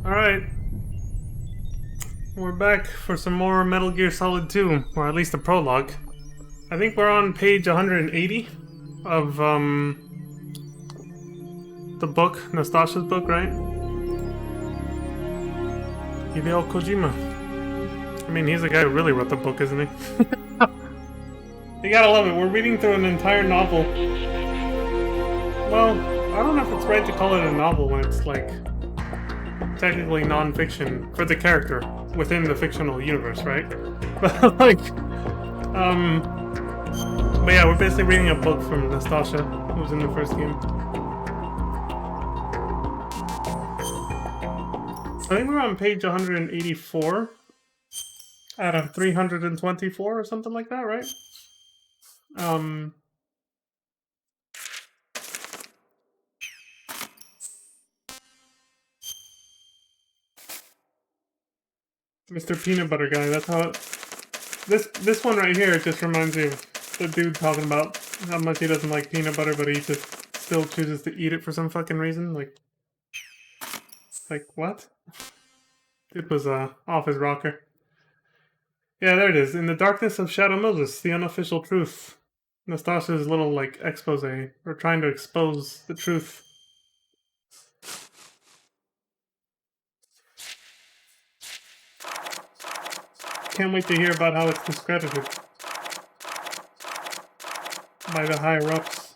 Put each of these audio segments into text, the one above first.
Alright, we're back for some more Metal Gear Solid 2, or at least the prologue. I think we're on page 180 of, the book, Nastasha's book, right? Hideo Kojima. I mean, he's the guy who really wrote the book, isn't he? You gotta love it, we're reading through an entire novel. Well, I don't know if it's right to call it a novel when it's, like, technically non-fiction for the character within the fictional universe, right? But like, but yeah, we're basically reading a book from Nastasha, who was in the first game. I think we're on page 184 out of 324 or something like that, right? Mr. Peanut Butter Guy, that's how it... This one right here just reminds me of the dude talking about how much he doesn't like peanut butter, but he just still chooses to eat it for some fucking reason. Like what? It was off his rocker. Yeah, there it is. In the darkness of Shadow Moses, the unofficial truth. Nastasha's little like expose, or trying to expose the truth. Can't wait to hear about how it's discredited by the higher ups.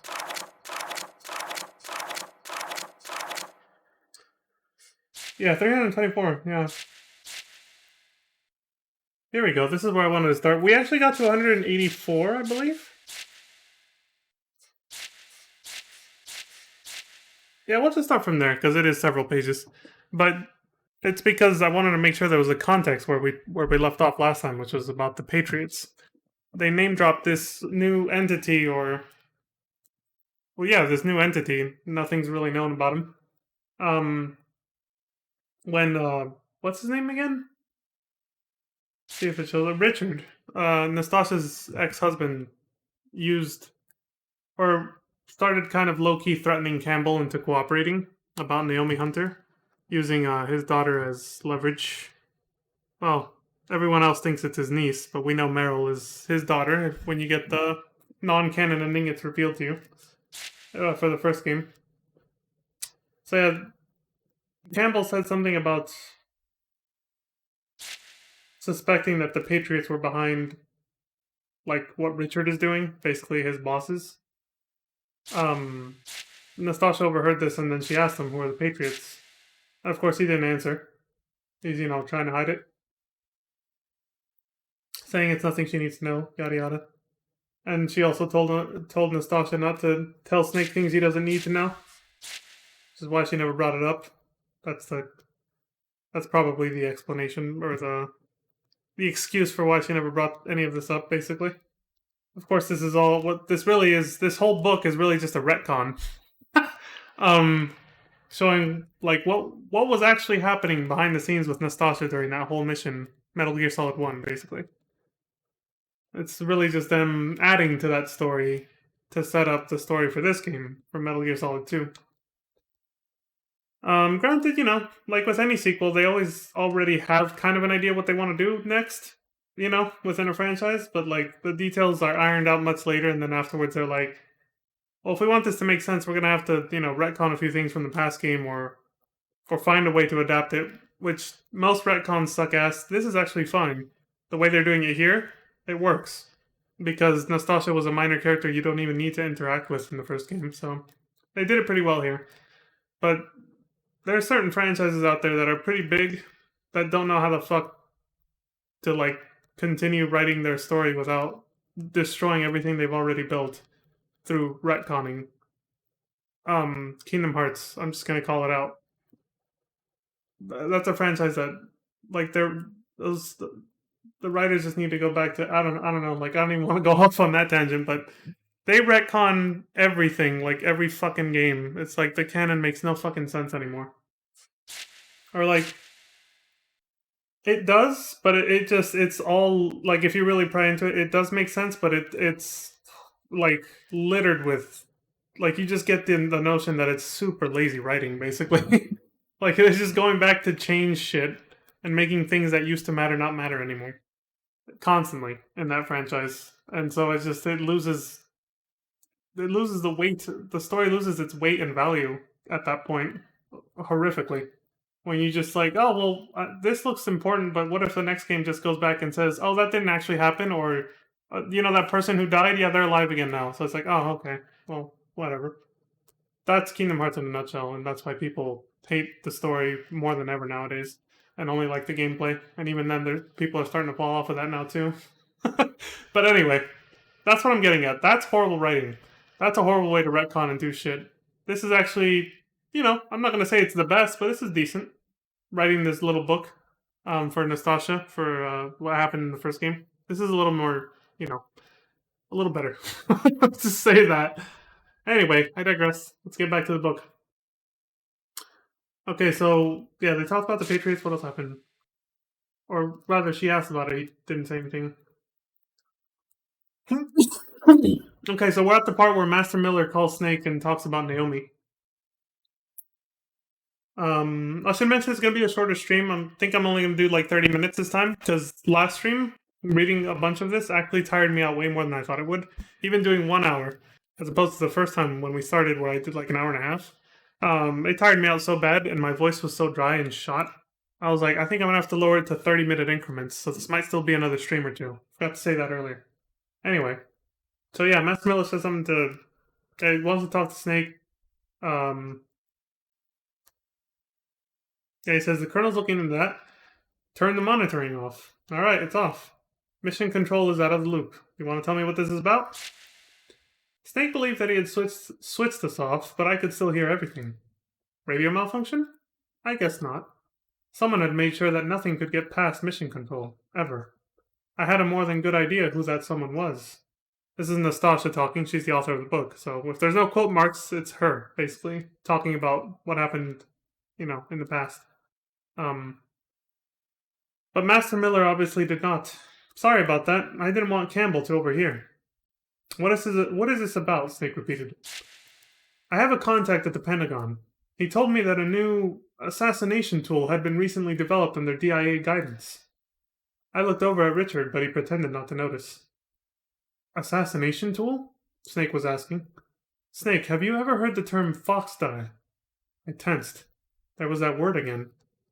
Yeah, 324, yeah. Here we go, this is where I wanted to start. We actually got to 184, I believe. Yeah, we'll just start from there, because it is several pages. But it's because I wanted to make sure there was a context where we left off last time, which was about the Patriots. They name dropped this new entity, or... Well, yeah, this new entity. Nothing's really known about him. When, what's his name again? See if it shows up. Richard, Nastasha's ex-husband, used, or started kind of low-key threatening Campbell into cooperating about Naomi Hunter, using his daughter as leverage. Well, everyone else thinks it's his niece, but we know Meryl is his daughter. When you get the non-canon ending, it's revealed to you for the first game. So yeah, Campbell said something about suspecting that the Patriots were behind, like, what Richard is doing, basically his bosses. Nastasha overheard this, and then she asked him who are the Patriots. And of course, he didn't answer. He's, trying to hide it. Saying it's nothing she needs to know, yada yada. And she also told Nastasha not to tell Snake things he doesn't need to know. Which is why she never brought it up. That's probably the explanation, or the excuse for why she never brought any of this up, basically. Of course, this is all what this really is. This whole book is really just a retcon, showing like what was actually happening behind the scenes with Nastasha during that whole mission, Metal Gear Solid 1, basically. It's really just them adding to that story to set up the story for this game, for Metal Gear Solid 2. Granted, like with any sequel, they always already have kind of an idea what they want to do next, within a franchise, but like the details are ironed out much later, and then afterwards they're like, well, if we want this to make sense, we're gonna have to, retcon a few things from the past game, or find a way to adapt it, which most retcons suck ass. This is actually fine. The way they're doing it here, it works. Because Nastasha was a minor character you don't even need to interact with in the first game, so they did it pretty well here. But there are certain franchises out there that are pretty big that don't know how the fuck to, like, continue writing their story without destroying everything they've already built through retconning. Kingdom Hearts, I'm just gonna call it out. That's a franchise that, like, the writers just need to go back to, I don't know, like, I don't even want to go off on that tangent, but they retcon everything, like, every fucking game. It's like the canon makes no fucking sense anymore. Or, like, it does, but it's all, like, if you really pry into it, it does make sense, but it's, like, littered with, like, you just get the notion that it's super lazy writing, basically. Like, it's just going back to change shit and making things that used to matter not matter anymore. Constantly in that franchise. And so it's just, it loses the weight. The story loses its weight and value at that point horrifically. When you just like, oh well, this looks important, but what if the next game just goes back and says, oh, that didn't actually happen, or that person who died, yeah, they're alive again now. So it's like, oh, okay, well, whatever. That's Kingdom Hearts in a nutshell, and that's why people hate the story more than ever nowadays, and only like the gameplay. And even then, people are starting to fall off of that now too. But anyway, that's what I'm getting at. That's horrible writing. That's a horrible way to retcon and do shit. This is actually, I'm not going to say it's the best, but this is decent. Writing this little book for Nastasia for what happened in the first game. This is a little more, a little better. To say that. Anyway, I digress. Let's get back to the book. Okay, so, yeah, they talked about the Patriots. What else happened? Or rather, she asked about it. He didn't say anything. Okay, so we're at the part where Master Miller calls Snake and talks about Naomi. I should mention it's going to be a shorter stream. I think I'm only going to do like 30 minutes this time, because last stream, reading a bunch of this actually tired me out way more than I thought it would. Even doing 1 hour, as opposed to the first time when we started where I did like an hour and a half. It tired me out so bad, and my voice was so dry and shot. I was like, I think I'm going to have to lower it to 30-minute increments, so this might still be another stream or two. Forgot to say that earlier. Anyway. So yeah, Master Miller says something to... He wants to talk to Snake. Yeah, he says, the Colonel's looking into that. Turn the monitoring off. Alright, it's off. Mission control is out of the loop. You want to tell me what this is about? Snake believed that he had switched us off, but I could still hear everything. Radio malfunction? I guess not. Someone had made sure that nothing could get past mission control, ever. I had a more than good idea who that someone was. This is Nastasia talking. She's the author of the book. So if there's no quote marks, it's her, basically, talking about what happened, in the past. But Master Miller obviously did not. Sorry about that. I didn't want Campbell to overhear. What is this about? Snake repeated. I have a contact at the Pentagon. He told me that a new assassination tool had been recently developed under DIA guidance. I looked over at Richard, but he pretended not to notice. Assassination tool? Snake was asking. Snake, have you ever heard the term fox die? I tensed. There was that word again.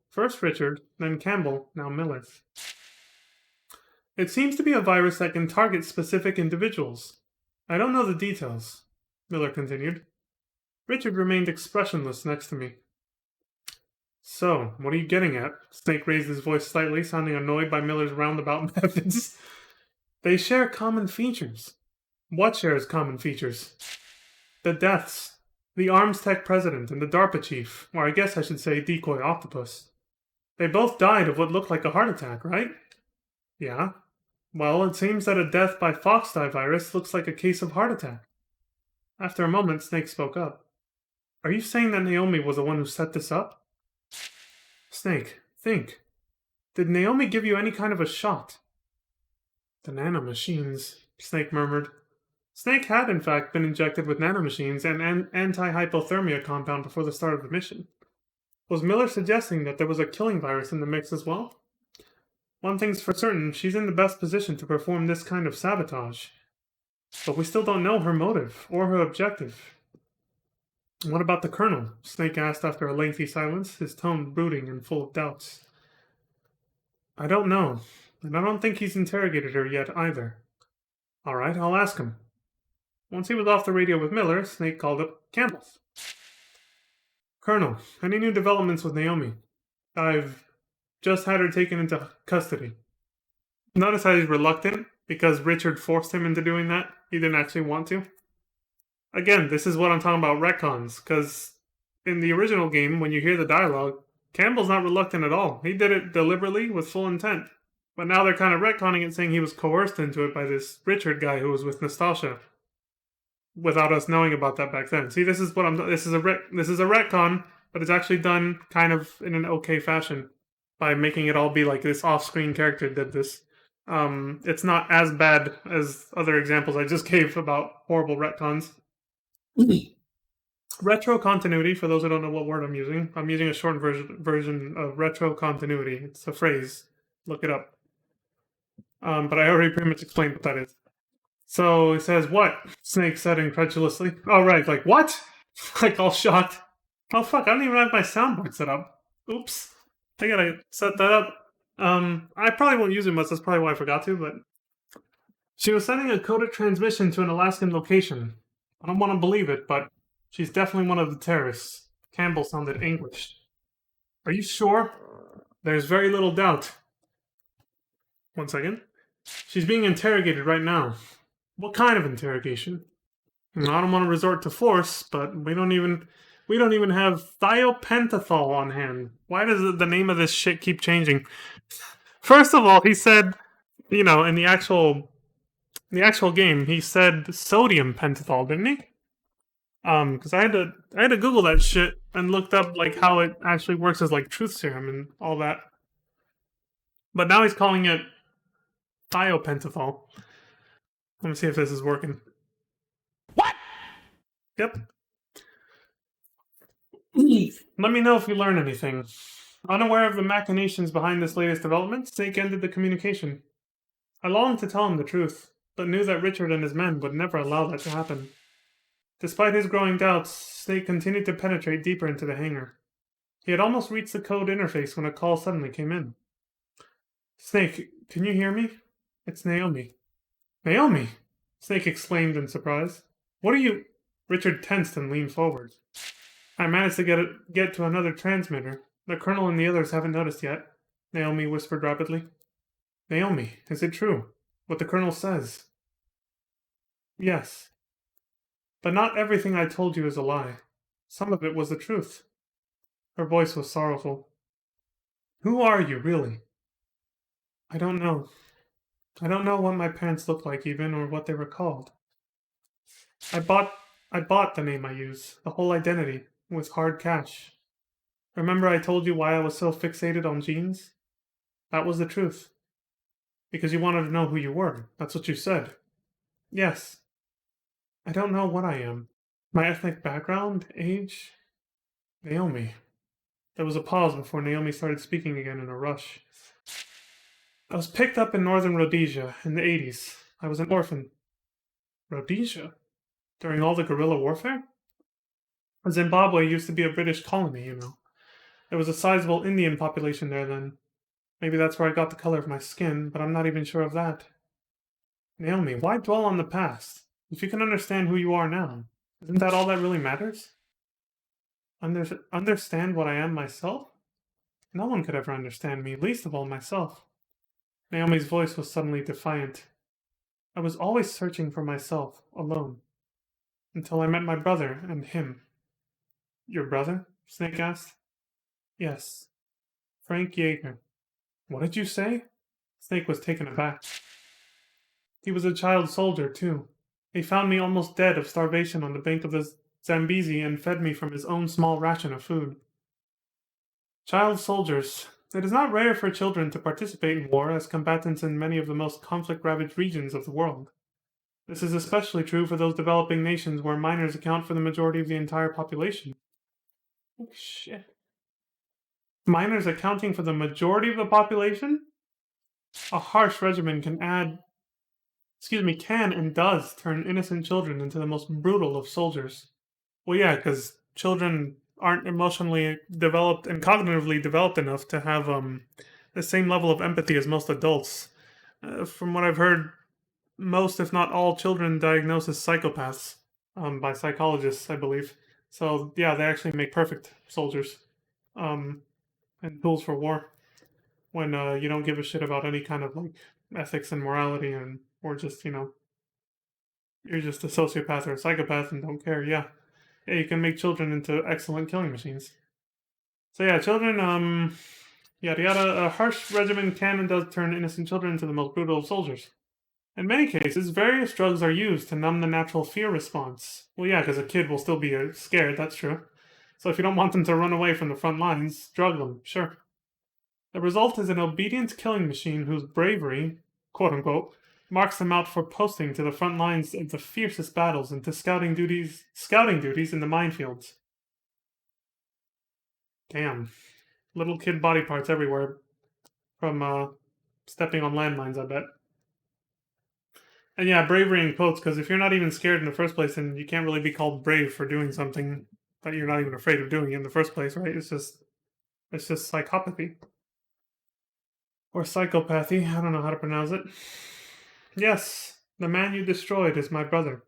First Richard, then Campbell, now Miller. It seems to be a virus that can target specific individuals. I don't know the details, Miller continued. Richard remained expressionless next to me. So, what are you getting at? Snake raised his voice slightly, sounding annoyed by Miller's roundabout methods. They share common features. What shares common features? The deaths. The Arms Tech president and the DARPA chief, or I guess I should say decoy octopus. They both died of what looked like a heart attack, right? Yeah. Well, it seems that a death by foxdie virus looks like a case of heart attack. After a moment, Snake spoke up. Are you saying that Naomi was the one who set this up? Snake, think. Did Naomi give you any kind of a shot? The nanomachines, Snake murmured. Snake had, in fact, been injected with nanomachines and an anti-hypothermia compound before the start of the mission. Was Miller suggesting that there was a killing virus in the mix as well? One thing's for certain, she's in the best position to perform this kind of sabotage. But we still don't know her motive, or her objective. What about the Colonel? Snake asked after a lengthy silence, his tone brooding and full of doubts. I don't know, and I don't think he's interrogated her yet either. All right, I'll ask him. Once he was off the radio with Miller, Snake called up Campbell. Colonel, any new developments with Naomi? I've just had her taken into custody. Notice how he's reluctant, because Richard forced him into doing that. He didn't actually want to. Again, this is what I'm talking about retcons, because in the original game, when you hear the dialogue, Campbell's not reluctant at all. He did it deliberately with full intent. But now they're kind of retconning it, saying he was coerced into it by this Richard guy who was with Nastasia, without us knowing about that back then. See, this is what this is a retcon, but it's actually done kind of in an okay fashion by making it all be like this off-screen character did this. It's not as bad as other examples I just gave about horrible retcons. Retro continuity, for those who don't know what word I'm using a short version of retro continuity. It's a phrase. Look it up. But I already pretty much explained what that is. So he says, "What?" Snake said incredulously. Oh, right, like, what? Like, all shocked. Oh, fuck, I don't even have my soundboard set up. Oops. I gotta set that up. I probably won't use it much, that's probably why I forgot to, but. She was sending a coded transmission to an Alaskan location. I don't want to believe it, but she's definitely one of the terrorists. Campbell sounded anguished. Are you sure? There's very little doubt. One second. She's being interrogated right now. What kind of interrogation? I don't want to resort to force, but we don't even have thiopentothal on hand. Why does the name of this shit keep changing? First of all, he said, in the actual game, he said sodium pentothal, didn't he? Because I had to Google that shit and looked up like how it actually works as like truth serum and all that. But now he's calling it thiopentothal. Let me see if this is working. What? Yep. Let me know if you learn anything. Unaware of the machinations behind this latest development, Snake ended the communication. I longed to tell him the truth, but knew that Richard and his men would never allow that to happen. Despite his growing doubts, Snake continued to penetrate deeper into the hangar. He had almost reached the code interface when a call suddenly came in. Snake, can you hear me? It's Naomi. Naomi! Snake exclaimed in surprise. What are you... Richard tensed and leaned forward. I managed to get to another transmitter. The Colonel and the others haven't noticed yet, Naomi whispered rapidly. Naomi, is it true? What the Colonel says? Yes. But not everything I told you is a lie. Some of it was the truth. Her voice was sorrowful. Who are you, really? I don't know. I don't know what my parents looked like even, or what they were called. I bought the name I use, the whole identity, with hard cash. Remember I told you why I was so fixated on genes? That was the truth. Because you wanted to know who you were. That's what you said. Yes. I don't know what I am. My ethnic background, age? Naomi. There was a pause before Naomi started speaking again in a rush. I was picked up in northern Rhodesia in the 80s. I was an orphan. Rhodesia? During all the guerrilla warfare? Zimbabwe used to be a British colony, There was a sizable Indian population there then. Maybe that's where I got the color of my skin, but I'm not even sure of that. Naomi, why dwell on the past? If you can understand who you are now, isn't that all that really matters? Understand what I am myself? No one could ever understand me, least of all myself. Naomi's voice was suddenly defiant. I was always searching for myself, alone. Until I met my brother and him. Your brother? Snake asked. Yes. Frank Yeager. What did you say? Snake was taken aback. He was a child soldier, too. He found me almost dead of starvation on the bank of the Zambezi and fed me from his own small ration of food. Child soldiers. It is not rare for children to participate in war as combatants in many of the most conflict-ravaged regions of the world. This is especially true for those developing nations where minors account for the majority of the entire population. Oh, shit. Minors accounting for the majority of the population? A harsh regimen can and does turn innocent children into the most brutal of soldiers. Well, yeah, because children aren't emotionally developed and cognitively developed enough to have the same level of empathy as most adults. From what I've heard, most, if not all, children diagnosed as psychopaths by psychologists, I believe. So, yeah, they actually make perfect soldiers and tools for war when you don't give a shit about any kind of like ethics and morality or just, you're just a sociopath or a psychopath and don't care. Yeah, you can make children into excellent killing machines. So yeah, children, yada yada. A harsh regimen can and does turn innocent children into the most brutal of soldiers. In many cases, various drugs are used to numb the natural fear response. Well, yeah, because a kid will still be scared, that's true. So if you don't want them to run away from the front lines, drug them, sure. The result is an obedient killing machine whose bravery, quote unquote, marks them out for posting to the front lines of the fiercest battles and to scouting duties in the minefields. Damn. Little kid body parts everywhere from stepping on landmines, I bet. And yeah, bravery in quotes, because if you're not even scared in the first place, then you can't really be called brave for doing something that you're not even afraid of doing in the first place, right? It's just psychopathy. Or psychopathy, I don't know how to pronounce it. Yes, the man you destroyed is my brother,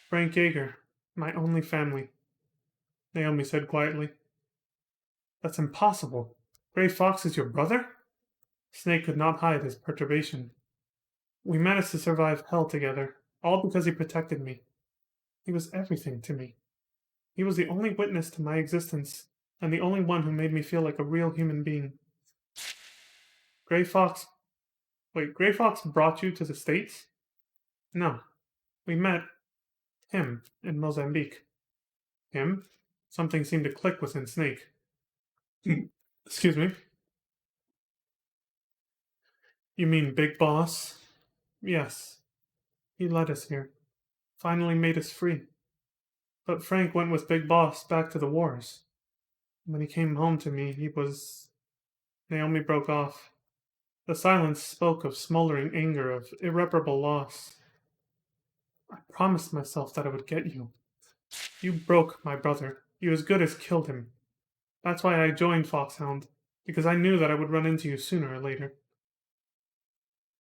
Frank Yeager, my only family, Naomi said quietly. That's impossible. Gray Fox is your brother? Snake could not hide his perturbation. We managed to survive hell together, all because he protected me. He was everything to me. He was the only witness to my existence, and the only one who made me feel like a real human being. Gray Fox. Wait, Gray Fox brought you to the States? No. We met him in Mozambique. Him? Something seemed to click within Snake. Excuse me. You mean Big Boss? Yes. He led us here. Finally made us free. But Frank went with Big Boss back to the wars. When he came home to me, he was. Naomi broke off. The silence spoke of smoldering anger, of irreparable loss. I promised myself that I would get you. You broke my brother. You as good as killed him. That's why I joined Foxhound, because I knew that I would run into you sooner or later.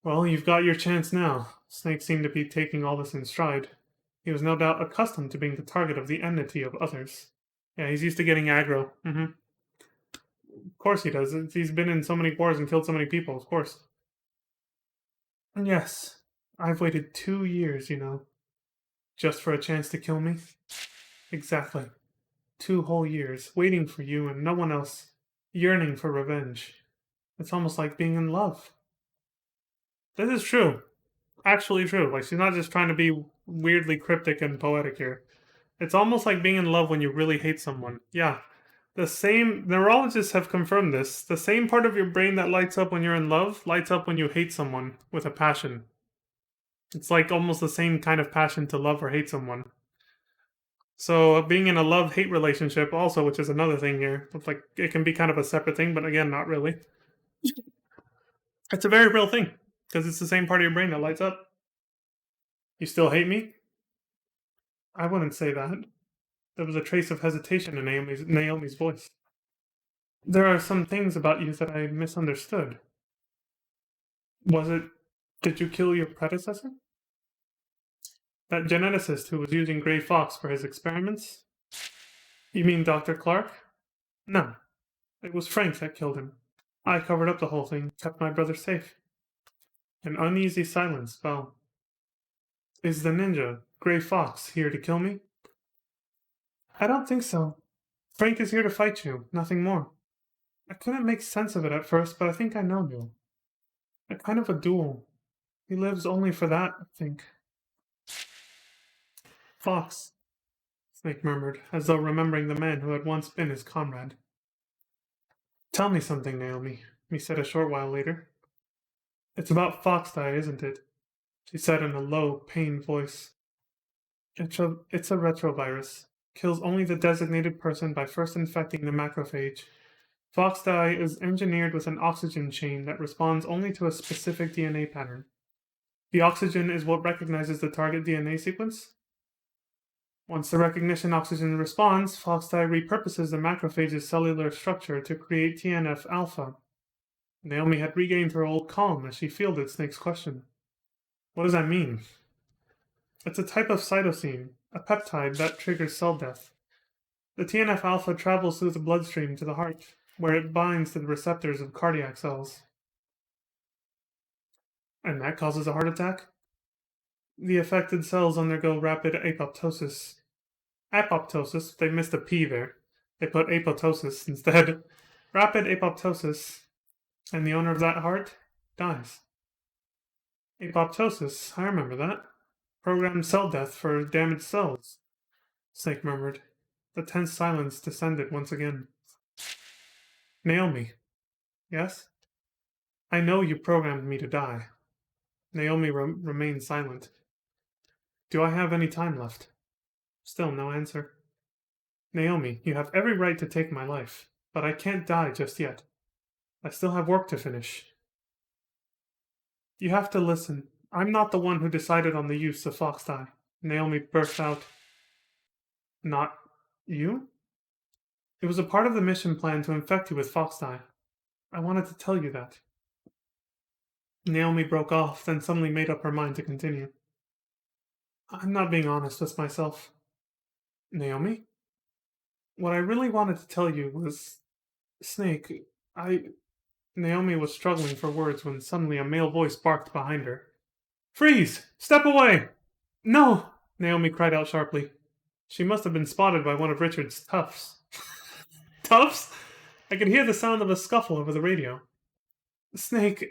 Well, you've got your chance now. Snake seemed to be taking all this in stride. He was no doubt accustomed to being the target of the enmity of others. Yeah, he's used to getting aggro. Of course he does. He's been in so many wars and killed so many people, of course. Yes, I've waited 2 years, just for a chance to kill me. Exactly. 2 whole years, waiting for you and no one else, yearning for revenge. It's almost like being in love. This is true. Actually true. Like, she's not just trying to be weirdly cryptic and poetic here. It's almost like being in love when you really hate someone. Yeah. The same neurologists have confirmed this. The same part of your brain that lights up when you're in love lights up when you hate someone with a passion. It's like almost the same kind of passion to love or hate someone. So being in a love-hate relationship also, which is another thing here, it's like it can be kind of a separate thing, but again, not really. It's a very real thing because it's the same part of your brain that lights up. You still hate me? I wouldn't say that. There was a trace of hesitation in Naomi's voice. There are some things about you that I misunderstood. Was it? Did you kill your predecessor? That geneticist who was using Grey Fox for his experiments? You mean Dr. Clark? No. It was Frank that killed him. I covered up the whole thing, kept my brother safe. An uneasy silence fell. Is the ninja, Grey Fox, here to kill me? I don't think so. Frank is here to fight you, nothing more. I couldn't make sense of it at first, but I think I know now. A kind of a duel. He lives only for that, I think. Fox, Snake murmured, as though remembering the man who had once been his comrade. Tell me something, Naomi, he said a short while later. It's about Foxdie, isn't it? She said in a low, pained voice. It's a retrovirus. Kills only the designated person by first infecting the macrophage. Foxdie is engineered with an oxygen chain that responds only to a specific DNA pattern. The oxygen is what recognizes the target DNA sequence. Once the recognition oxygen responds, Foxdie repurposes the macrophage's cellular structure to create TNF alpha. Naomi had regained her old calm as she fielded Snake's question. What does that mean? It's a type of cytosine, a peptide that triggers cell death. The TNF alpha travels through the bloodstream to the heart, where it binds to the receptors of cardiac cells. And that causes a heart attack? The affected cells undergo rapid apoptosis. Apoptosis, they missed a P there. They put apoptosis instead. Rapid apoptosis, and the owner of that heart dies. Apoptosis, I remember that. Programmed cell death for damaged cells, Snake murmured. The tense silence descended once again. Naomi. Yes? I know you programmed me to die. Naomi remained silent. Do I have any time left? Still no answer. Naomi, you have every right to take my life, but I can't die just yet. I still have work to finish. You have to listen. I'm not the one who decided on the use of fox dye. Naomi burst out. Not you? It was a part of the mission plan to infect you with fox dye. I wanted to tell you that. Naomi broke off, then suddenly made up her mind to continue. I'm not being honest with myself. Naomi? What I really wanted to tell you was. Snake, I. Naomi was struggling for words when suddenly a male voice barked behind her. Freeze! Step away! No! Naomi cried out sharply. She must have been spotted by one of Richard's toughs. Toughs? I could hear the sound of a scuffle over the radio. Snake.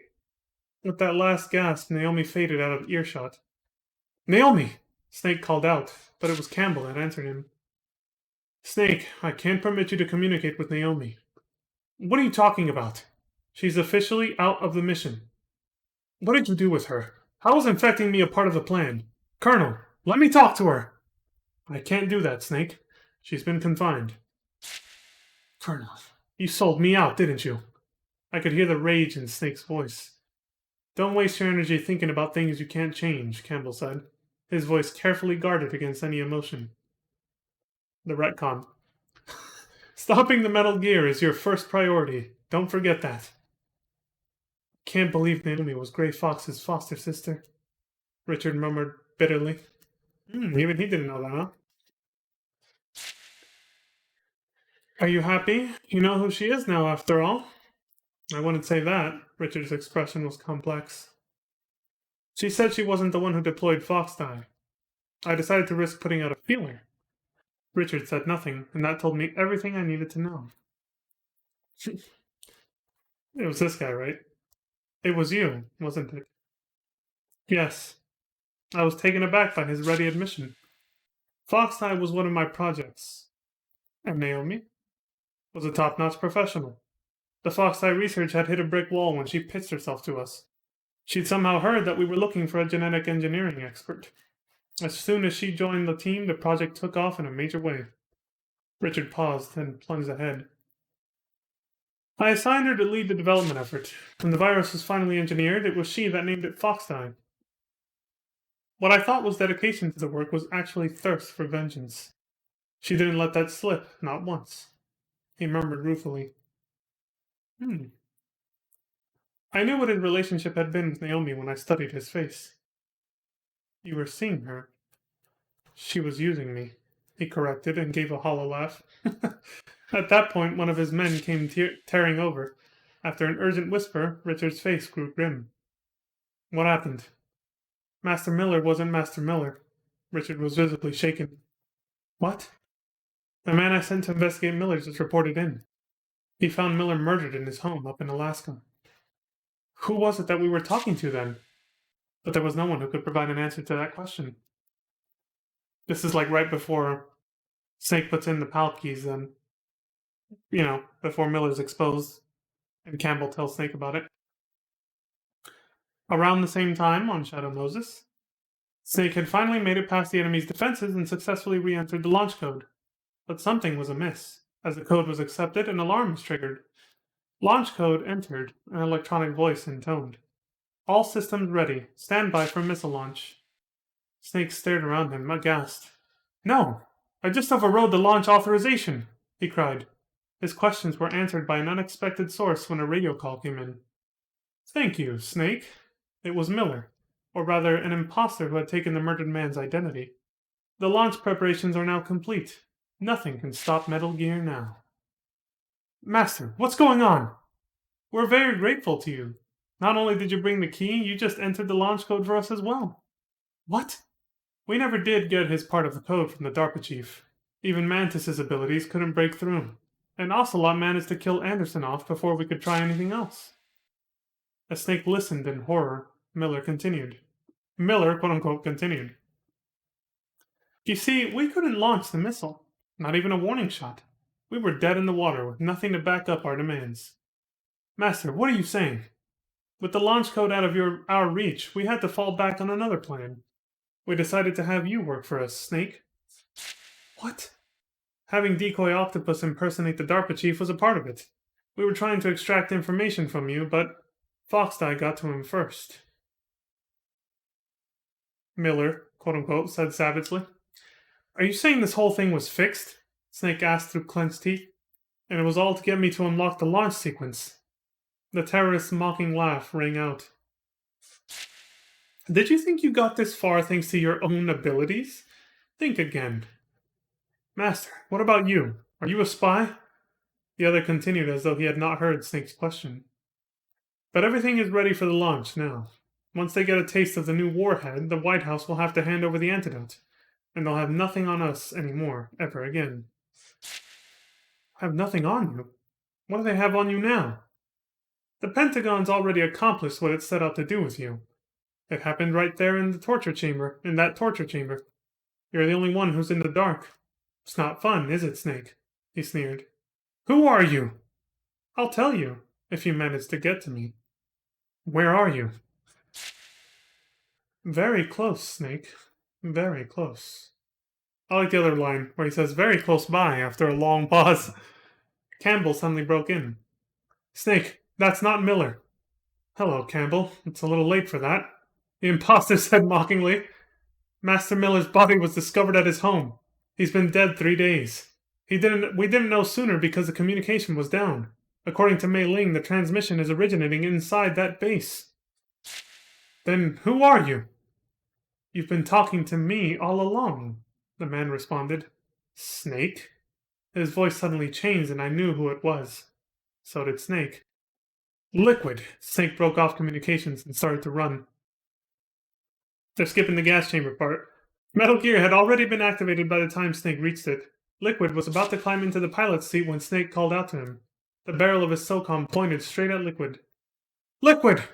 With that last gasp, Naomi faded out of earshot. Naomi! Snake called out, but it was Campbell that answered him. Snake, I can't permit you to communicate with Naomi. What are you talking about? She's officially out of the mission. What did you do with her? How was infecting me a part of the plan? Colonel, let me talk to her. I can't do that, Snake. She's been confined. Colonel, you sold me out, didn't you? I could hear the rage in Snake's voice. Don't waste your energy thinking about things you can't change, Campbell said, his voice carefully guarded against any emotion. The retcon. Stopping the Metal Gear is your first priority. Don't forget that. Can't believe Naomi was Gray Fox's foster sister, Richard murmured bitterly. Even he didn't know that, huh? Are you happy? You know who she is now, after all. I wouldn't say that. Richard's expression was complex. She said she wasn't the one who deployed fox dye. I decided to risk putting out a feeler. Richard said nothing, and that told me everything I needed to know. It was this guy, right? It was you, wasn't it? Yes. I was taken aback by his ready admission. Fox dye was one of my projects. And Naomi was a top-notch professional. The fox dye research had hit a brick wall when she pitched herself to us. She'd somehow heard that we were looking for a genetic engineering expert. As soon as she joined the team, the project took off in a major way. Richard paused, then plunged ahead. I assigned her to lead the development effort. When the virus was finally engineered, it was she that named it fox dye. What I thought was dedication to the work was actually thirst for vengeance. She didn't let that slip, not once. He murmured ruefully. I knew what his relationship had been with Naomi when I studied his face. You were seeing her. She was using me, he corrected and gave a hollow laugh. At that point, one of his men came tearing over. After an urgent whisper, Richard's face grew grim. What happened? Master Miller wasn't Master Miller. Richard was visibly shaken. What? The man I sent to investigate Miller just reported in. He found Miller murdered in his home up in Alaska. Who was it that we were talking to then? But there was no one who could provide an answer to that question. This is like right before Snake puts in the palp keys, then, before Miller's exposed, and Campbell tells Snake about it. Around the same time, on Shadow Moses, Snake had finally made it past the enemy's defenses and successfully re-entered the launch code. But something was amiss. As the code was accepted, an alarm was triggered. Launch code entered, an electronic voice intoned. All systems ready. Stand by for missile launch. Snake stared around him, aghast. No! I just overrode the launch authorization, he cried. His questions were answered by an unexpected source when a radio call came in. Thank you, Snake. It was Miller, or rather an imposter who had taken the murdered man's identity. The launch preparations are now complete. Nothing can stop Metal Gear now. Master, what's going on? We're very grateful to you. Not only did you bring the key, you just entered the launch code for us as well. What? We never did get his part of the code from the DARPA chief. Even Mantis's abilities couldn't break through. And Ocelot managed to kill Anderson off before we could try anything else. As Snake listened in horror, Miller, quote-unquote, continued. You see, we couldn't launch the missile. Not even a warning shot. We were dead in the water with nothing to back up our demands. Master, what are you saying? With the launch code out of our reach, we had to fall back on another plan. We decided to have you work for us, Snake. What? Having Decoy Octopus impersonate the DARPA chief was a part of it. We were trying to extract information from you, but Foxdie got to him first. Miller, quote unquote, said savagely. Are you saying this whole thing was fixed? Snake asked through clenched teeth. And it was all to get me to unlock the launch sequence. The terrorist's mocking laugh rang out. Did you think you got this far thanks to your own abilities? Think again. Master, what about you? Are you a spy? The other continued as though he had not heard Snake's question. But everything is ready for the launch now. Once they get a taste of the new warhead, the White House will have to hand over the antidote. And they'll have nothing on us anymore, ever again. Have nothing on you? What do they have on you now? The Pentagon's already accomplished what it set out to do with you. It happened right there in that torture chamber. You're the only one who's in the dark. It's not fun, is it, Snake? He sneered. Who are you? I'll tell you, if you manage to get to me. Where are you? Very close, Snake. Very close. I like the other line, where he says, very close by, after a long pause. Campbell suddenly broke in. Snake, that's not Miller. Hello, Campbell. It's a little late for that. The imposter said mockingly. Master Miller's body was discovered at his home. He's been dead 3 days. We didn't know sooner because the communication was down. According to Mei Ling, the transmission is originating inside that base. Then who are you? You've been talking to me all along, the man responded. Snake? His voice suddenly changed and I knew who it was. So did Snake. Liquid! Snake broke off communications and started to run. They're skipping the gas chamber part. Metal Gear had already been activated by the time Snake reached it. Liquid was about to climb into the pilot's seat when Snake called out to him. The barrel of his SOCOM pointed straight at Liquid. Liquid!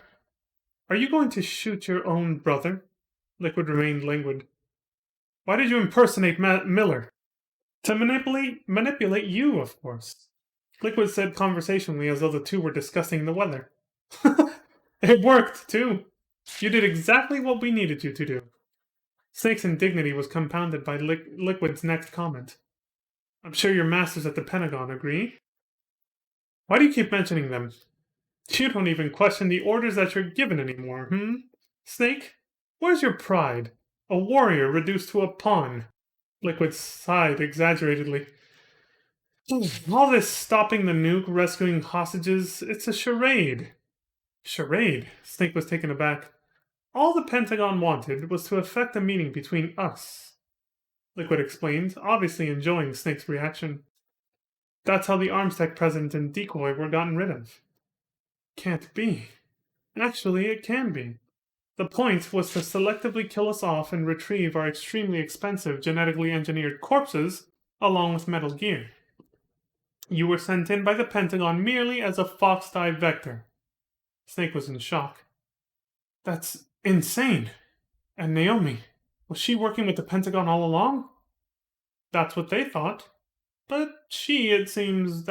Are you going to shoot your own brother? Liquid remained languid. Why did you impersonate Miller? To manipulate you, of course. Liquid said conversationally as though the two were discussing the weather. It worked, too. You did exactly what we needed you to do. Snake's indignity was compounded by Liquid's next comment. I'm sure your masters at the Pentagon agree. Why do you keep mentioning them? You don't even question the orders that you're given anymore, Snake, where's your pride? A warrior reduced to a pawn. Liquid sighed exaggeratedly. All this stopping the nuke, rescuing hostages, it's a charade. Charade? Snake was taken aback. All the Pentagon wanted was to effect a meeting between us. Liquid explained, obviously enjoying Snake's reaction. That's how the arms tech president and Decoy were gotten rid of. Can't be. Actually, it can be. The point was to selectively kill us off and retrieve our extremely expensive genetically engineered corpses along with Metal Gear. You were sent in by the Pentagon merely as a Foxdie vector. Snake was in shock. That's insane. And Naomi, was she working with the Pentagon all along? That's what they thought. But it seems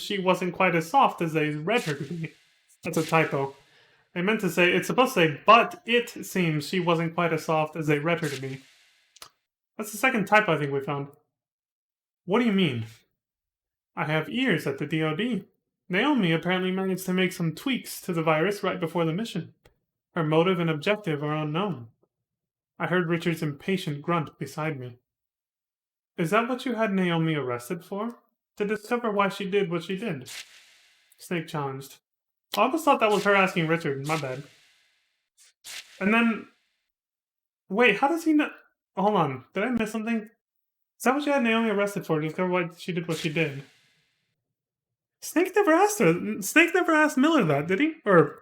she wasn't quite as soft as they read her to be. That's a typo. I meant to say, it's supposed to say, but it seems she wasn't quite as soft as they read her to be. That's the second typo I think we found. What do you mean? I have ears at the DoD. Naomi apparently managed to make some tweaks to the virus right before the mission. Her motive and objective are unknown. I heard Richard's impatient grunt beside me. Is that what you had Naomi arrested for? To discover why she did what she did? Snake challenged. I always thought that was her asking Richard. My bad. And then... Wait, how does he know... Hold on. Did I miss something? Is that what you had Naomi arrested for? To discover why she did what she did? Snake never asked her. Snake never asked Miller that, did he? Or...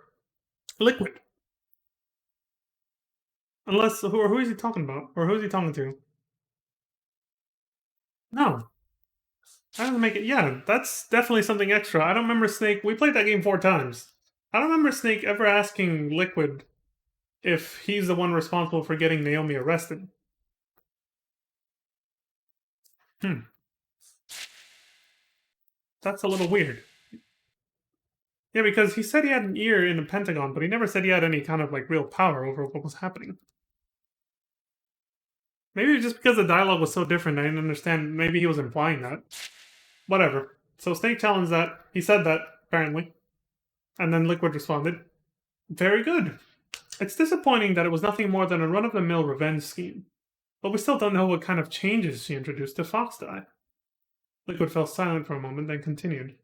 Liquid. Unless... Who is he talking about? Or who is he talking to? No. That doesn't make it... Yeah, that's definitely something extra. I don't remember Snake... We played that game 4 times. I don't remember Snake ever asking Liquid if he's the one responsible for getting Naomi arrested. That's a little weird. Yeah, because he said he had an ear in the Pentagon, but he never said he had any kind of like real power over what was happening. Maybe just because the dialogue was so different, I didn't understand. Maybe he was implying that. Whatever. So Snake challenged that. He said that, apparently. And then Liquid responded, "Very good. It's disappointing that it was nothing more than a run-of-the-mill revenge scheme. But we still don't know what kind of changes she introduced to Foxdie." Liquid fell silent for a moment, then continued.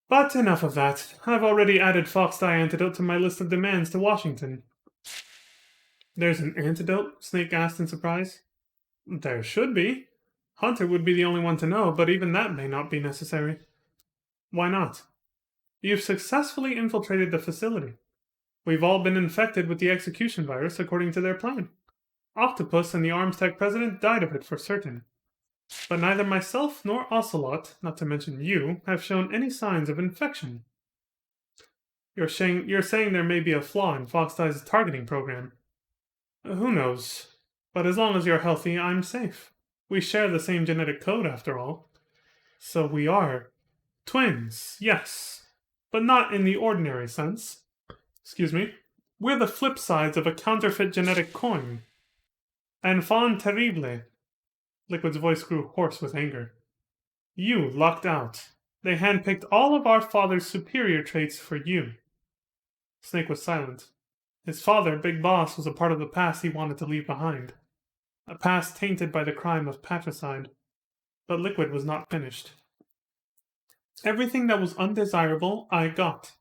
"But enough of that. I've already added Foxdie antidote to my list of demands to Washington." "There's an antidote?" Snake asked in surprise. "There should be. Hunter would be the only one to know, but even that may not be necessary." "Why not?" "You've successfully infiltrated the facility. We've all been infected with the execution virus according to their plan. Octopus and the Arms Tech president died of it for certain. But neither myself nor Ocelot, not to mention you, have shown any signs of infection. You're saying there may be a flaw in Foxdie's targeting program. Who knows? But as long as you're healthy, I'm safe. We share the same genetic code, after all. So we are twins, yes. But not in the ordinary sense. Excuse me. We're the flip sides of a counterfeit genetic coin. Enfant terrible." Liquid's voice grew hoarse with anger. "You lucked out. They handpicked all of our father's superior traits for you." Snake was silent. His father, Big Boss, was a part of the past he wanted to leave behind. A past tainted by the crime of patricide. But Liquid was not finished. "Everything that was undesirable, I got.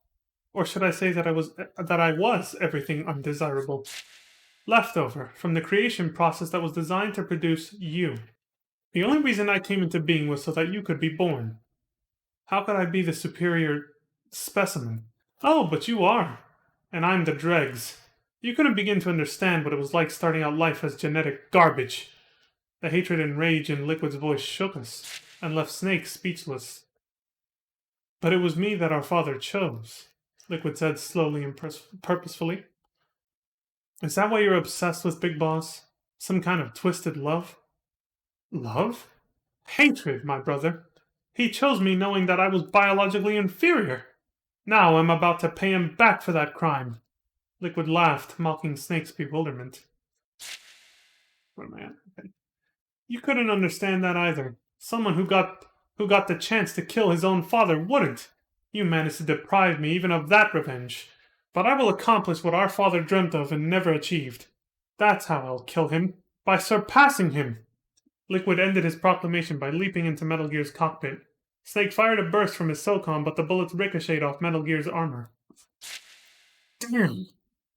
Or should I say that I was everything undesirable. Leftover from the creation process that was designed to produce you. The only reason I came into being was so that you could be born. How could I be the superior specimen? Oh, but you are. And I'm the dregs. You couldn't begin to understand what it was like starting out life as genetic garbage." The hatred and rage in Liquid's voice shook us, and left Snake speechless. "But it was me that our father chose," Liquid said slowly and purposefully. "Is that why you're obsessed with Big Boss? Some kind of twisted love?" "Love? Hatred, my brother. He chose me knowing that I was biologically inferior. Now I'm about to pay him back for that crime." Liquid laughed, mocking Snake's bewilderment. Where am I at? Okay. "You couldn't understand that either. Someone who got the chance to kill his own father wouldn't. You managed to deprive me even of that revenge. But I will accomplish what our father dreamt of and never achieved. That's how I'll kill him. By surpassing him." Liquid ended his proclamation by leaping into Metal Gear's cockpit. Snake fired a burst from his SOCOM, but the bullets ricocheted off Metal Gear's armor. "Damn!"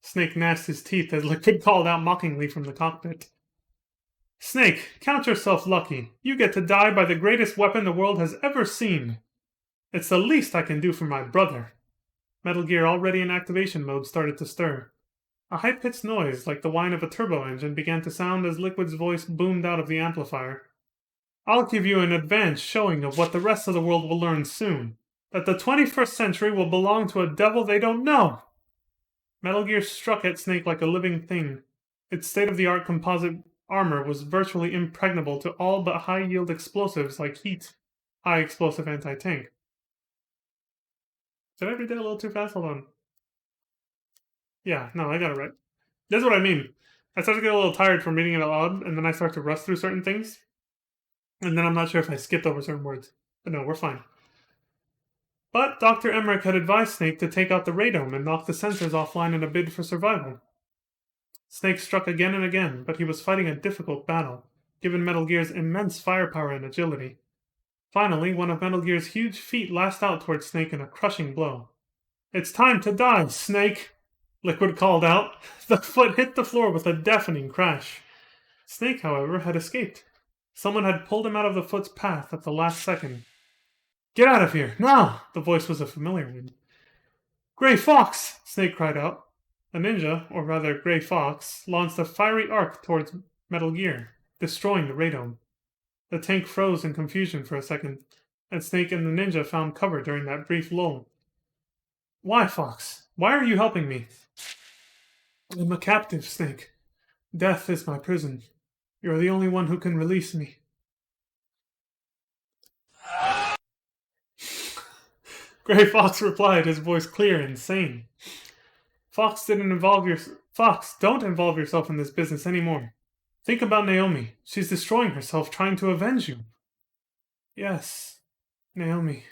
Snake gnashed his teeth as Liquid called out mockingly from the cockpit. "Snake, count yourself lucky. You get to die by the greatest weapon the world has ever seen. It's the least I can do for my brother." Metal Gear, already in activation mode, started to stir. A high-pitched noise, like the whine of a turbo engine, began to sound as Liquid's voice boomed out of the amplifier. "I'll give you an advance showing of what the rest of the world will learn soon. That the 21st century will belong to a devil they don't know." Metal Gear struck at Snake like a living thing. Its state-of-the-art composite armor was virtually impregnable to all but high-yield explosives like heat, high-explosive anti-tank. Did I read that a little too fast? Hold on. Yeah, no, I got it right. That's what I mean. I start to get a little tired from reading it out loud, and then I start to rust through certain things. And then I'm not sure if I skipped over certain words. But no, we're fine. But Dr. Emmerich had advised Snake to take out the radome and knock the sensors offline in a bid for survival. Snake struck again and again, but he was fighting a difficult battle, given Metal Gear's immense firepower and agility. Finally, one of Metal Gear's huge feet lashed out towards Snake in a crushing blow. "It's time to die, Snake!" Liquid called out. The foot hit the floor with a deafening crash. Snake, however, had escaped. Someone had pulled him out of the foot's path at the last second. "Get out of here, now!" The voice was a familiar one. "Gray Fox!" Snake cried out. A ninja, or rather Gray Fox, launched a fiery arc towards Metal Gear, destroying the radome. The tank froze in confusion for a second, and Snake and the ninja found cover during that brief lull. "Why, Fox? Why are you helping me?" "I'm a captive, Snake. Death is my prison. You're the only one who can release me." Gray Fox replied, his voice clear and sane. Fox, don't involve yourself in this business anymore. Think about Naomi. She's destroying herself trying to avenge you. Yes, Naomi.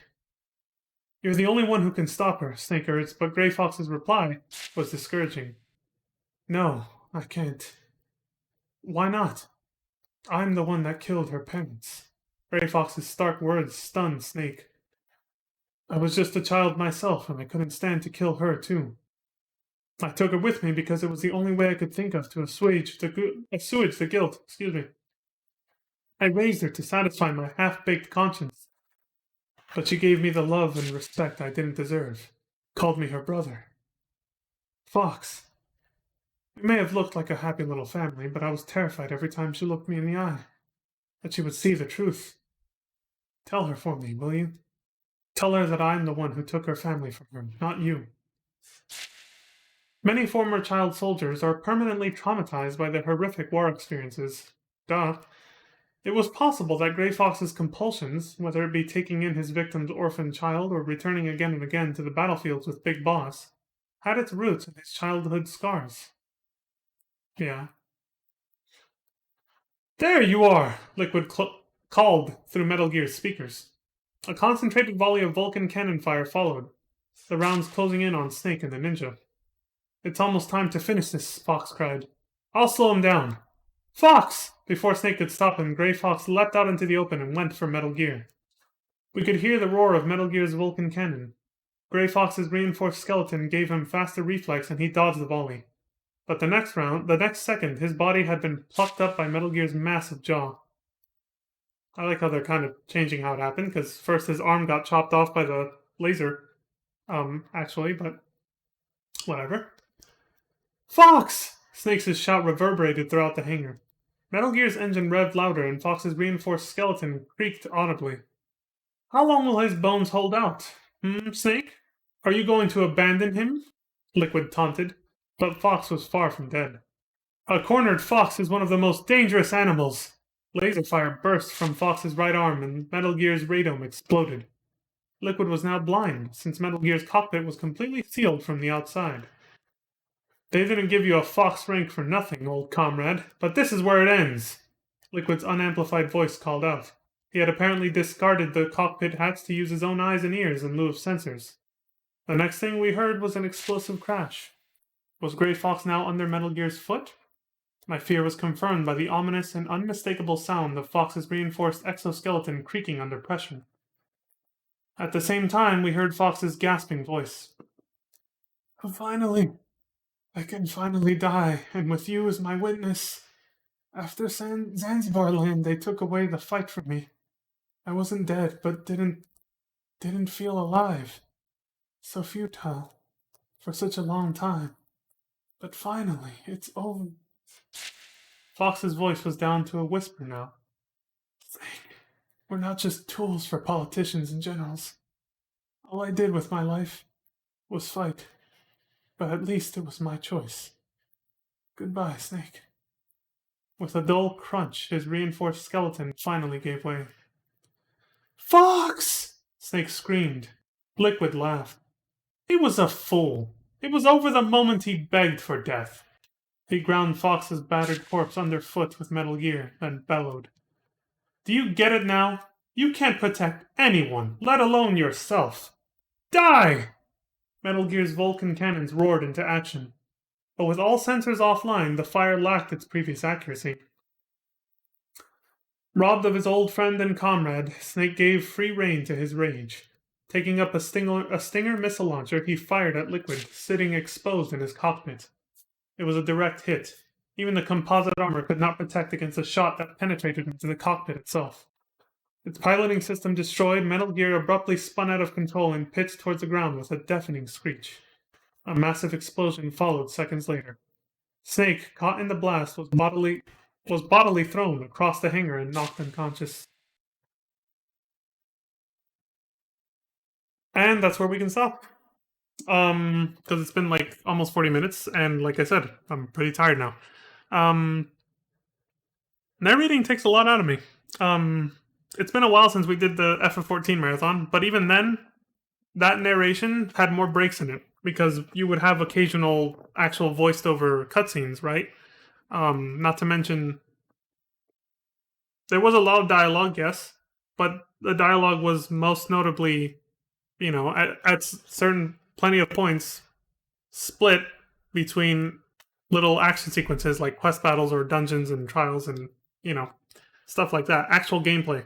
You're the only one who can stop her, Snake urged, but Gray Fox's reply was discouraging. No, I can't. Why not? I'm the one that killed her parents. Gray Fox's stark words stunned Snake. I was just a child myself, and I couldn't stand to kill her, too. I took her with me because it was the only way I could think of to assuage the guilt. I raised her to satisfy my half-baked conscience, but she gave me the love and respect I didn't deserve. Called me her brother. Fox. We may have looked like a happy little family, but I was terrified every time she looked me in the eye. That she would see the truth. Tell her for me, will you? Tell her that I'm the one who took her family from her, not you. Many former child soldiers are permanently traumatized by their horrific war experiences. Duh. It was possible that Gray Fox's compulsions, whether it be taking in his victim's orphan child or returning again and again to the battlefields with Big Boss, had its roots in his childhood scars. Yeah. There you are, Liquid called through Metal Gear's speakers. A concentrated volley of Vulcan cannon fire followed, the rounds closing in on Snake and the ninja. It's almost time to finish this, Fox cried. I'll slow him down. Fox! Before Snake could stop him, Gray Fox leapt out into the open and went for Metal Gear. We could hear the roar of Metal Gear's Vulcan cannon. Gray Fox's reinforced skeleton gave him faster reflex and he dodged the volley. But the next second, his body had been plucked up by Metal Gear's massive jaw. I like how they're kind of changing how it happened, because first his arm got chopped off by the laser, actually, but whatever. Fox! Snake's shout reverberated throughout the hangar. Metal Gear's engine revved louder and Fox's reinforced skeleton creaked audibly. How long will his bones hold out? Snake? Are you going to abandon him? Liquid taunted, but Fox was far from dead. A cornered fox is one of the most dangerous animals. Laser fire burst from Fox's right arm and Metal Gear's radome exploded. Liquid was now blind, since Metal Gear's cockpit was completely sealed from the outside. They didn't give you a Fox rank for nothing, old comrade, but this is where it ends. Liquid's unamplified voice called out. He had apparently discarded the cockpit hats to use his own eyes and ears in lieu of sensors. The next thing we heard was an explosive crash. Was Gray Fox now under Metal Gear's foot? My fear was confirmed by the ominous and unmistakable sound of Fox's reinforced exoskeleton creaking under pressure. At the same time, we heard Fox's gasping voice. Finally, I can finally die, and with you as my witness. After Zanzibar land, they took away the fight from me. I wasn't dead, but didn't feel alive. So futile, for such a long time. But finally, it's over. Fox's voice was down to a whisper now. We're not just tools for politicians and generals. All I did with my life was fight, but at least it was my choice. Goodbye, Snake. With a dull crunch, his reinforced skeleton finally gave way. Fox! Snake screamed. Liquid laughed. He was a fool. It was over the moment he begged for death. He ground Fox's battered corpse underfoot with Metal Gear, and bellowed. Do you get it now? You can't protect anyone, let alone yourself. Die! Metal Gear's Vulcan cannons roared into action. But with all sensors offline, the fire lacked its previous accuracy. Robbed of his old friend and comrade, Snake gave free rein to his rage. Taking up a Stinger missile launcher, he fired at Liquid, sitting exposed in his cockpit. It was a direct hit. Even the composite armor could not protect against a shot that penetrated into the cockpit itself. Its piloting system destroyed, Metal Gear abruptly spun out of control and pitched towards the ground with a deafening screech. A massive explosion followed seconds later. Snake, caught in the blast, was bodily thrown across the hangar and knocked unconscious. And that's where we can stop. Because it's been like almost 40 minutes, and like I said, I'm pretty tired now. Narrating takes a lot out of me. It's been a while since we did the FF14 marathon, but even then, that narration had more breaks in it because you would have occasional actual voiced over cutscenes, right? Not to mention there was a lot of dialogue, yes, but the dialogue was most notably, at certain plenty of points split between little action sequences like quest battles or dungeons and trials and stuff like that. Actual gameplay.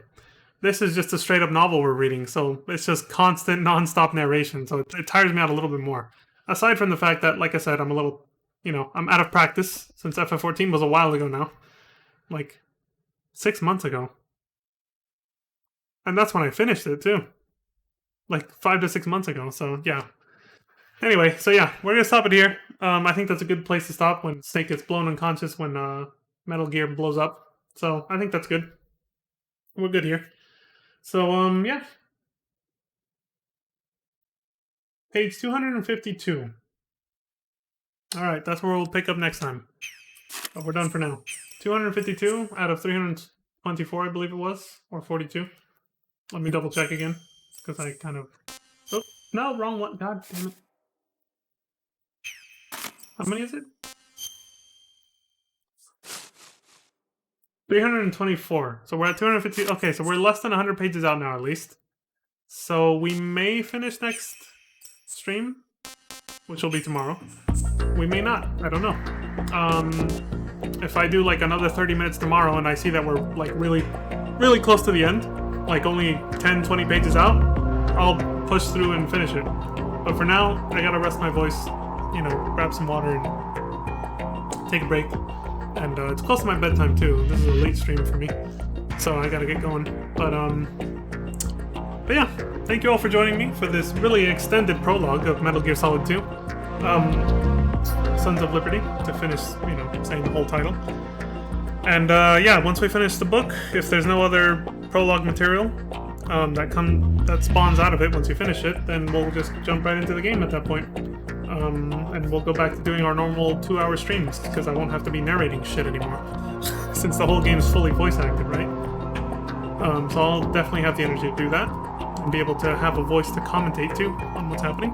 This is just a straight up novel we're reading, so it's just constant, non-stop narration. So it tires me out a little bit more. Aside from the fact that, like I said, I'm a little, I'm out of practice since FF14 was a while ago now, like 6 months ago, and that's when I finished it too, like 5 to 6 months ago. So yeah. Anyway, so yeah, we're gonna stop it here. I think that's a good place to stop when Snake gets blown unconscious when Metal Gear blows up. So I think that's good. We're good here. So yeah. Page 252. Alright, that's where we'll pick up next time. But we're done for now. 252 out of 324, I believe it was. Or 42. Let me double check again. Because I kind of... Oh, no, wrong one. God damn it. How many is it? 324. So we're at 250. Okay, so we're less than 100 pages out now, at least. So we may finish next stream, which will be tomorrow. We may not. I don't know. If I do like another 30 minutes tomorrow and I see that we're like really, really close to the end, like only 10, 20 pages out, I'll push through and finish it. But for now, I gotta rest my voice, grab some water and take a break. And it's close to my bedtime too. This is a late stream for me, so I gotta get going. But yeah, thank you all for joining me for this really extended prologue of Metal Gear Solid 2. Sons of Liberty, to finish, saying the whole title. And yeah, once we finish the book, if there's no other prologue material that spawns out of it once we finish it, then we'll just jump right into the game at that point. And we'll go back to doing our normal 2-hour streams, because I won't have to be narrating shit anymore, since the whole game is fully voice acted, right? So I'll definitely have the energy to do that, and be able to have a voice to commentate to on what's happening.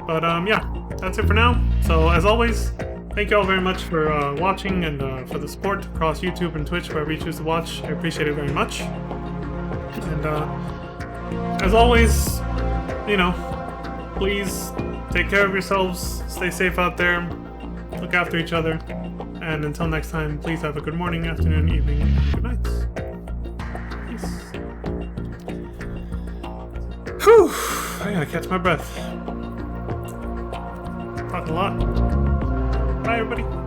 But yeah, that's it for now. So as always, thank you all very much for watching and for the support across YouTube and Twitch, wherever you choose to watch. I appreciate it very much. And as always, please take care of yourselves, stay safe out there, look after each other, and until next time, please have a good morning, afternoon, evening, and good night. Peace. Whew! I gotta catch my breath. Talked a lot. Bye, everybody.